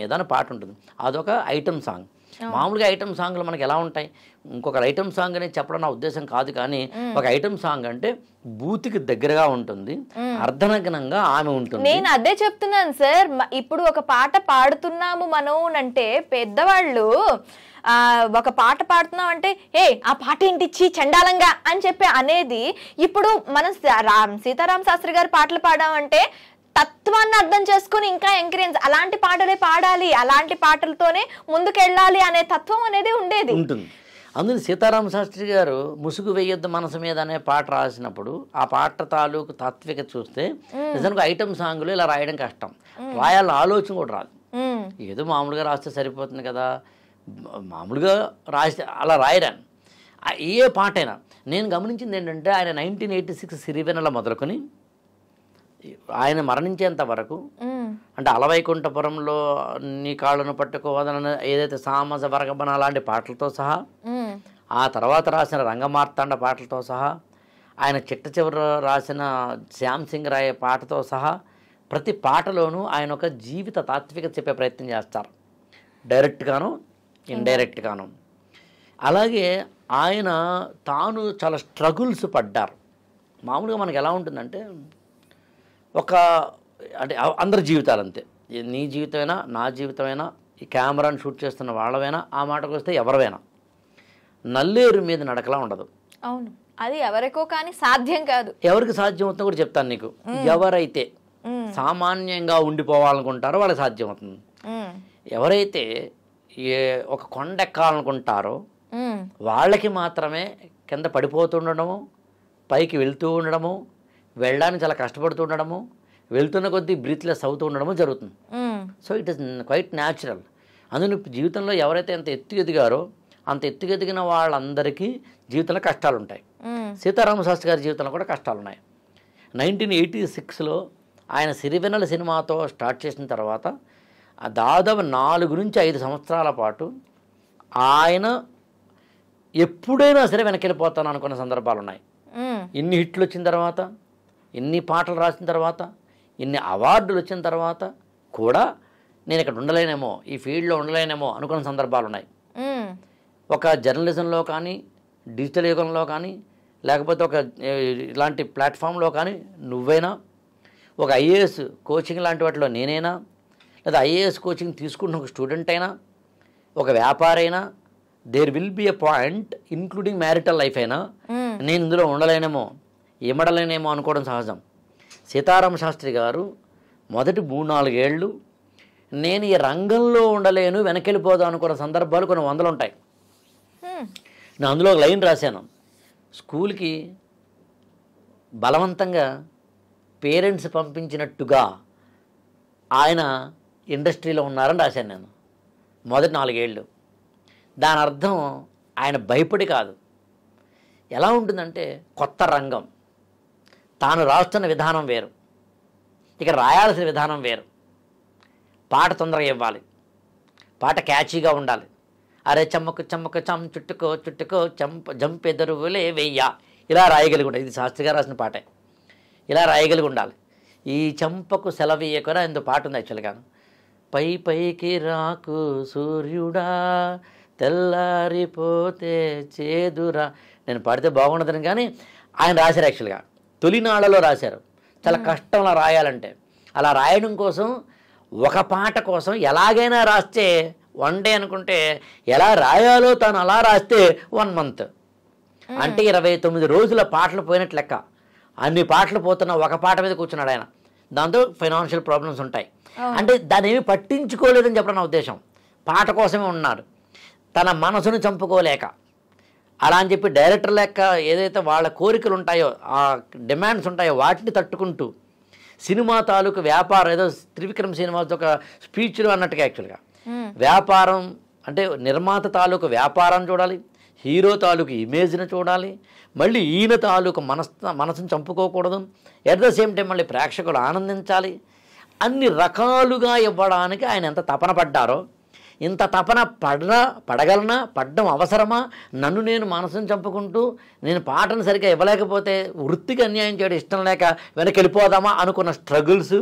ఏదైనా పాట ఉంటుంది, అదొక ఐటమ్ సాంగ్. మామూలుగా ఐటమ్ సాంగ్లు మనకి ఎలా ఉంటాయి, ఇంకొక ఐటమ్ సాంగ్ అనేది చెప్పడం నా ఉద్దేశం కాదు, కానీ ఒక ఐటమ్ సాంగ్ అంటే బూతికి దగ్గరగా ఉంటుంది, అర్ధనగ్నంగా ఆమె ఉంటుంది. నేను అదే చెప్తున్నాను సార్. ఇప్పుడు ఒక పాట పాడుతున్నాము మనం అంటే పెద్దవాళ్ళు ఒక పాట పాడుతున్నాం అంటే ఆ పాట ఏంటిచ్చి చండాలంగా అని చెప్పి అనేది. ఇప్పుడు మనం సీతారామ శాస్త్రి గారి పాటలు పాడామంటే తత్వాన్ని అర్థం చేసుకుని ఇంకా ఎంకరేజ్, అలాంటి పాటలే పాడాలి, అలాంటి పాటలతోనే ముందుకెళ్ళాలి అనే తత్వం అనేది ఉండేది ఉంటుంది. అందుకని సీతారామ శాస్త్రి గారు ముసుగు వేయొద్దు మనసు మీద అనే పాట రాసినప్పుడు ఆ పాట తాలూకు తాత్విక చూస్తే నిజానికి ఐటమ్ సాంగ్లు ఇలా రాయడం కష్టం, రాయాలని ఆలోచన కూడా రాదు. ఏదో మామూలుగా రాస్తే సరిపోతుంది కదా, మామూలుగా రాస్తే అలా రాయరాను. ఏ పాటైనా నేను గమనించింది ఏంటంటే ఆయన 1986 సిరివెన్నెల మొదలుకొని ఆయన మరణించేంత వరకు, అంటే అలవైకుంఠపురంలో నీ కాళ్ళను పట్టుకోవదన ఏదైతే సామస వరగబన అలాంటి పాటలతో సహా, ఆ తర్వాత రాసిన రంగమార్తాండ పాటలతో సహా, ఆయన చిట్ట చివర రాసిన శ్యామ్ సింగ్ రాయ్ పాటతో సహా ప్రతి పాటలోనూ ఆయన ఒక జీవిత తాత్విక చెప్పే ప్రయత్నం చేస్తారు, డైరెక్ట్గాను ఇండైరెక్ట్గాను. అలాగే ఆయన తాను చాలా స్ట్రగుల్స్ పడ్డారు. మామూలుగా మనకు ఎలా ఉంటుందంటే అంటే అందరి జీవితాలు అంతే, నీ జీవితమైనా నా జీవితమైనా ఈ కెమెరాని షూట్ చేస్తున్న వాళ్ళవైనా ఆ మాటకు వస్తే ఎవరివైనా నల్లేరు మీద నడకలా ఉండదు. అవును, అది ఎవరికో కానీ సాధ్యం కాదు. ఎవరికి సాధ్యం అవుతుందో కూడా చెప్తాను నీకు. ఎవరైతే సామాన్యంగా ఉండిపోవాలనుకుంటారో వాళ్ళకి సాధ్యం అవుతుంది. ఎవరైతే ఒక కొండ ఎక్కాలనుకుంటారో వాళ్ళకి మాత్రమే కింద పడిపోతుండడము, పైకి వెళ్తూ ఉండడము, వెళ్ళడానికి చాలా కష్టపడుతూ ఉండడము, వెళ్తున్న కొద్దీ బ్రీత్లెస్ అవుతూ ఉండడము జరుగుతుంది. So it is quite natural. అందులో జీవితంలో ఎవరైతే అంత ఎత్తు ఎదిగారో అంత ఎత్తు ఎదిగిన వాళ్ళందరికీ జీవితంలో కష్టాలు ఉంటాయి. సీతారామ శాస్త్రి గారి జీవితంలో కూడా కష్టాలు ఉన్నాయి. 1986లో ఆయన సిరివెన్నెల సినిమాతో స్టార్ట్ చేసిన తర్వాత దాదాపు 4 నుంచి 5 సంవత్సరాల పాటు ఆయన ఎప్పుడైనా సరే వెనకెళ్ళిపోతాను అనుకున్న సందర్భాలు ఉన్నాయి. ఇన్ని హిట్లు వచ్చిన తర్వాత, ఇన్ని పాటలు రాసిన తర్వాత, ఇన్ని అవార్డులు వచ్చిన తర్వాత కూడా నేను ఇక్కడ ఉండలేనేమో, ఈ ఫీల్డ్లో ఉండలేనేమో అనుకున్న సందర్భాలు ఉన్నాయి. ఒక జర్నలిజంలో కానీ, డిజిటల్ యుగంలో కానీ, లేకపోతే ఒక ఇలాంటి ప్లాట్ఫామ్లో కానీ నువ్వైనా, ఒక ఐఏఎస్ కోచింగ్ లాంటి వాటిలో నేనైనా, లేదా ఐఏఎస్ కోచింగ్ తీసుకుంటున్న ఒక స్టూడెంట్ అయినా, ఒక వ్యాపారైనా, there will be a point including marital life అయినా నేను ఇందులో ఉండలేనేమో, ఇమడలేనేమో అనుకోవడం సహజం. సీతారామ శాస్త్రి గారు మొదటి 3-4 ఏళ్ళు నేను ఈ రంగంలో ఉండలేను, వెనకెళ్ళిపోదాం అనుకున్న సందర్భాలు కొన్ని 100 ఉంటాయి. నేను అందులో ఒక లైన్ రాశాను, స్కూల్కి బలవంతంగా పేరెంట్స్ పంపించినట్టుగా ఆయన ఇండస్ట్రీలో ఉన్నారని రాశాను నేను మొదటి 4 ఏళ్ళు. దాని అర్థం ఆయన భయపడి కాదు. ఎలా ఉంటుందంటే కొత్త రంగం, తాను రాస్తున్న విధానం వేరు, ఇక రాయాల్సిన విధానం వేరు, పాట తొందరగా ఇవ్వాలి, పాట క్యాచీగా ఉండాలి. అరే చమ్మకు చమ్మకు చమ్ చుట్టుకో చుట్టుకో జంపెదరువులే వెయ్యా, ఇలా రాయగలిగి ఉండాలి. ఇది శాస్త్రి గారు రాసిన పాటే, ఇలా రాయగలిగి ఉండాలి. ఈ చంపకు సెలవీయకురా ఎందు పాట ఉంది యాక్చువల్గా. పై పైకి రాకు సూర్యుడా తెల్లారిపోతే చేదురా, నేను పాడితే బాగుండదని కానీ ఆయన రాశారు. యాక్చువల్గా తొలినాళ్ళలో రాశారు. చాలా కష్టం అలా రాయాలంటే. అలా రాయడం కోసం ఒక పాట కోసం ఎలాగైనా రాస్తే 1 డే అనుకుంటే ఎలా రాయాలో తాను అలా రాస్తే 1 month, అంటే 29 రోజుల పాటలు పోయినట్లు లెక్క. అన్ని పాటలు పోతున్న ఒక పాట మీద కూర్చున్నాడు ఆయన. దాంతో ఫైనాన్షియల్ ప్రాబ్లమ్స్ ఉంటాయి. అంటే దాన్ని ఏమి పట్టించుకోలేదని చెప్పడం నా ఉద్దేశం. పాట కోసమే ఉన్నాడు, తన మనసును చంపుకోలేక. అలా అని చెప్పి డైరెక్టర్ లెక్క ఏదైతే వాళ్ళ కోరికలు ఉంటాయో, ఆ డిమాండ్స్ ఉంటాయో వాటిని తట్టుకుంటూ సినిమా తాలూకు వ్యాపారం, ఏదో త్రివిక్రమ్ సినిమాతో ఒక స్పీచ్లు అన్నట్టుగా యాక్చువల్గా వ్యాపారం అంటే నిర్మాత తాలూకు వ్యాపారం చూడాలి, హీరో తాలూకు ఇమేజ్ని చూడాలి, మళ్ళీ ఈయన తాలూకు మనసును చంపుకోకూడదు, ఎట్ ద సేమ్ టైం మళ్ళీ ప్రేక్షకులు ఆనందించాలి. అన్ని రకాలుగా ఇవ్వడానికి ఆయన ఎంత తపన పడ్డారో, ఇంత తపన పడగలనా, పడ్డం అవసరమా, నన్ను నేను మనసును చంపుకుంటూ నేను పాటను సరిగ్గా ఇవ్వలేకపోతే వృత్తికి అన్యాయం చేయడం ఇష్టం లేక వెనకెళ్ళిపోదామా అనుకున్న స్ట్రగుల్స్,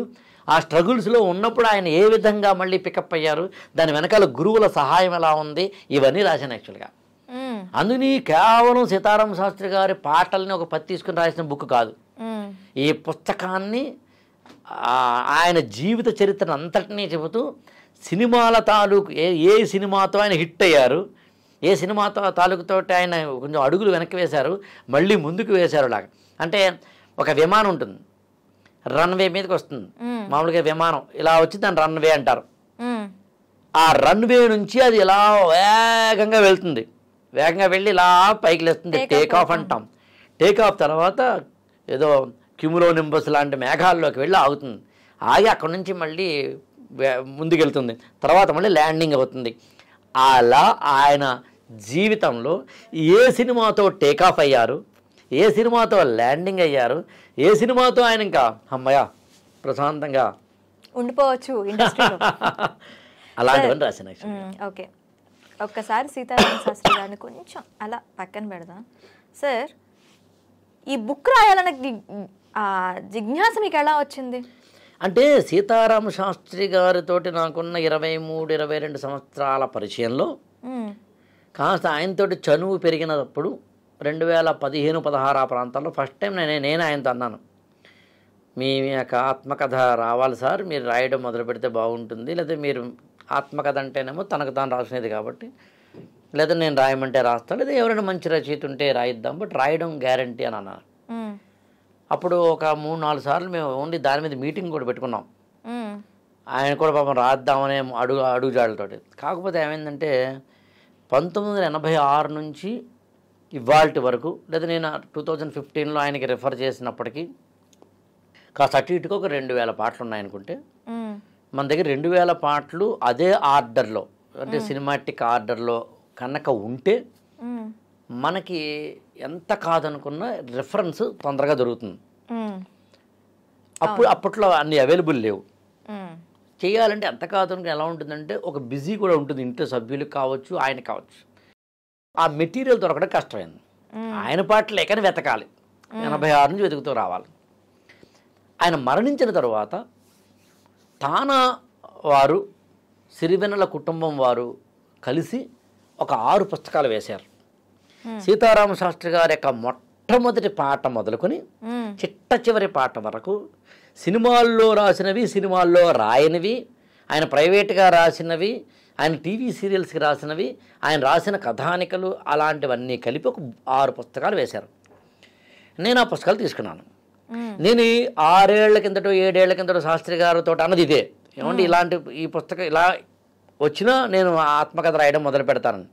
ఆ స్ట్రగుల్స్లో ఉన్నప్పుడు ఆయన ఏ విధంగా మళ్ళీ పికప్ అయ్యారు, దాని వెనకాల గురువుల సహాయం ఎలా ఉంది, ఇవన్నీ రాశాను యాక్చువల్గా. అందుని కేవలం సీతారామ శాస్త్రి గారి పాటల్ని ఒక పత్తి తీసుకుని రాసిన బుక్ కాదు. ఈ పుస్తకాన్ని ఆయన జీవిత చరిత్రను అంతటినీ చెబుతూ సినిమాల తాలూకు ఏ సినిమాతో ఆయన హిట్ అయ్యారు, ఏ సినిమాతో తాలూకుతో ఆయన కొంచెం అడుగులు వెనక్కి వేశారు, మళ్ళీ ముందుకు వేశారు. లాగా అంటే ఒక విమానం ఉంటుంది, రన్వే మీదకి వస్తుంది. మామూలుగా విమానం ఇలా వచ్చి దాన్ని రన్వే అంటారు. ఆ రన్వే నుంచి అది ఇలా వేగంగా వెళ్తుంది, వేగంగా వెళ్ళి ఇలా పైకి లేస్తుంది, టేక్ ఆఫ్ అంటాం. టేక్ ఆఫ్ తర్వాత ఏదో క్యూములో నింబస్ లాంటి మేఘాల్లోకి వెళ్ళి ఆగుతుంది. ఆగి అక్కడి నుంచి మళ్ళీ ముందుకెళ్తుంది, తర్వాత మళ్ళీ ల్యాండింగ్ అవుతుంది. అలా ఆయన జీవితంలో ఏ సినిమాతో టేకాఫ్ అయ్యారు, ఏ సినిమాతో ల్యాండింగ్ అయ్యారు, ఏ సినిమాతో ఆయన ఇంకా అమ్మయ్య ప్రశాంతంగా ఉండిపోవచ్చు ఇండస్ట్రీలో, అలాంటివన్నీ రాసిన. ఓకే, ఒక్కసారి సీతారామ శాస్త్రి గారిని కొంచెం అలా పక్కన పెడదాం సార్. ఈ బుక్ రాయాలన్న జిజ్ఞాస మీకు ఎలా వచ్చింది? అంటే సీతారామ శాస్త్రి గారితోటి నాకున్న 23-22 సంవత్సరాల పరిచయంలో కాస్త ఆయనతోటి చనువు పెరిగినప్పుడు 2015-16 ఆ ప్రాంతాల్లో ఫస్ట్ టైం నేను ఆయనతో అన్నాను, మీ యొక్క ఆత్మకథ రావాలి సార్, మీరు రాయడం మొదలు పెడితే బాగుంటుంది, లేదా మీరు ఆత్మకథ అంటేనేమో తనకు తాను రాసినది కాబట్టి, లేదా నేను రాయమంటే రాస్తాను, లేదా ఎవరైనా మంచి రచయిత ఉంటే రాయిద్దాం, బట్ రాయడం గ్యారంటీ అని అన్నారు. అప్పుడు ఒక 3-4 సార్లు మేము ఓన్లీ దాని మీద మీటింగ్ కూడా పెట్టుకున్నాం. ఆయన కూడా పాపం రాద్దామనే అడుగుజాడలతోటి. కాకపోతే ఏమైందంటే 1986 నుంచి ఇవాల్టి వరకు, లేదా నేను 2015లో ఆయనకి రెఫర్ చేసినప్పటికీ కాస్త అటు ఇటుకు ఒక 2000 పాటలు ఉన్నాయనుకుంటే, మన దగ్గర 2000 పాటలు అదే ఆర్డర్లో, అంటే సినిమాటిక్ ఆర్డర్లో కనుక ఉంటే మనకి ఎంత కాదనుకున్న రిఫరెన్స్ తొందరగా దొరుకుతుంది. అప్పట్లో అన్ని అవైలబుల్ లేవు. చేయాలంటే ఎంత కాదనుకుని ఎలా ఉంటుందంటే ఒక బిజీ కూడా ఉంటుంది, ఇంట్లో సభ్యులకు కావచ్చు, ఆయన కావచ్చు. ఆ మెటీరియల్ దొరకడం కష్టమైంది. ఆయన పాటలు లేకని వెతకాలి, 86 నుంచి వెతుకుతూ రావాలి. ఆయన మరణించిన తర్వాత తానా వారు, సిరివెన్నెల కుటుంబం వారు కలిసి ఒక 6 పుస్తకాలు వేశారు. సీతారామ శాస్త్రి గారి యొక్క మొట్టమొదటి పాట మొదలుకొని చిట్ట చివరి పాట వరకు సినిమాల్లో రాసినవి, సినిమాల్లో రాయనివి, ఆయన ప్రైవేట్గా రాసినవి, ఆయన టీవీ సీరియల్స్కి రాసినవి, ఆయన రాసిన కథానికలు, అలాంటివన్నీ కలిపి ఒక 6 పుస్తకాలు వేశారు. నేను ఆ పుస్తకాలు తీసుకున్నాను. నేను 6 ఏళ్ల కిందటో 7 ఏళ్ల కిందటో శాస్త్రి గారితో అన్నది ఇదే, ఏమంటే ఇలాంటి ఈ పుస్తకం ఇలా వచ్చినా నేను ఆత్మకథ రాయడం మొదలు పెడతానని.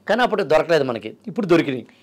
కానీ అప్పుడు దొరకలేదు మనకి, ఇప్పుడు దొరికినాయి.